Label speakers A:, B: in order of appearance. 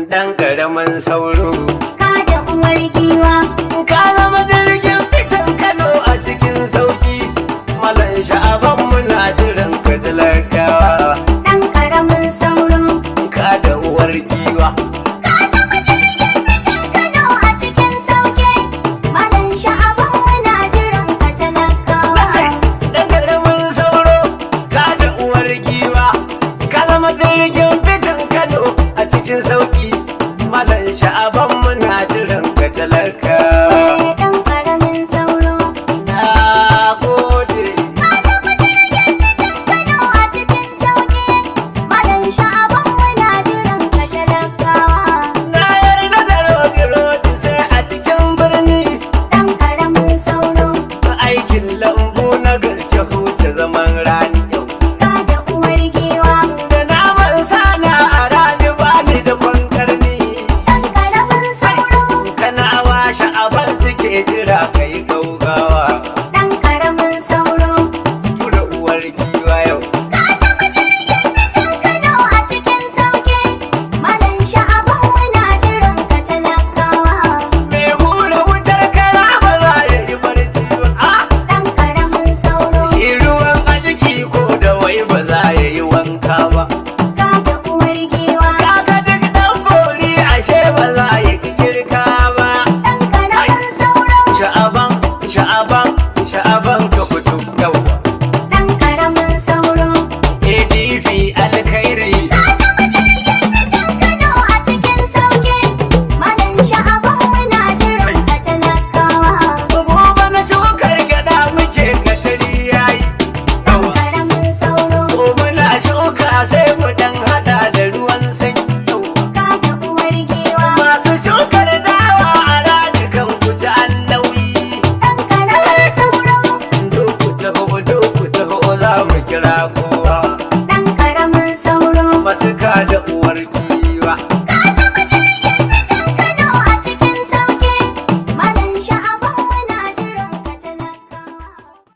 A: Dan karamin sauro
B: ka da uwar giwa.
A: ka zama jirgin fitan Kano a cikin sauki. Malam Sha'aban muna jiran ka talakawa.
B: Dan karamin sauro
A: Ka da uwar giwa
B: ka zama jirgin fitan Kano a cikin sauki. Malam Sha'aban muna jiran ka talakawa.
A: Dan karamin sauro ka da uwar giwa ka zama jirgin fitan Kano a cikin sauki. Malam Sha'aban muna jiran ka talakawa.
B: Dan karamin sauro
A: Na gode.
B: ka zama jirgin fitan Kano a cikin sauki. Malam Sha'aban muna jiran ka talakawa.
A: Na yarda da rodi sai a cikin birni.
B: Dan karamin sauro
A: Aikin lambu na gaske huce zaman rani yau.
B: ka da uwar giwa.
A: Da naman sana a rani bani da kwankarni.
B: Dan karamin sauro
A: Kana washe aban suke jira kai gaugawa.
B: dan karamin sauro
A: Tura uwar giwa yau.
B: ka zama jirgin fitan Kano a cikin sauki. Malam Sha'aban muna jiran ka talakawa.
A: Mai hura wutar kara ba za ya yi barci ba. Ah!
B: Dan karamin sauro
A: Shi ruwan a jiki ko da wai ba za ya yi wanka ba.
B: ka da uwar giwa.
A: Kaga duk ɗan bori ashe ba za ya yi girka ba.
B: Dan karamin sauro
A: Sha'aban, sha'aban, sha'aban ka fito yawa.
B: dan karamin sauro
A: ADP alkhairi.
B: ka zama jirgin fitan Kano a cikin sauki. Malam Sha'aban muna jiran ka talakawa.
A: Gobe na shukar gyaɗa muke gatari yayi.
B: Dan karamin sauro
A: Ko muna shuka sai mu dan hada da ruwan sanyi.
B: ka da uwar giwa.
A: Masu shukar dawa a rani kan kuci an nauyi.
B: Dan karamin sauro
A: Doku taho za mu kira kowa.
B: dan karamin sauro
A: Masu ka da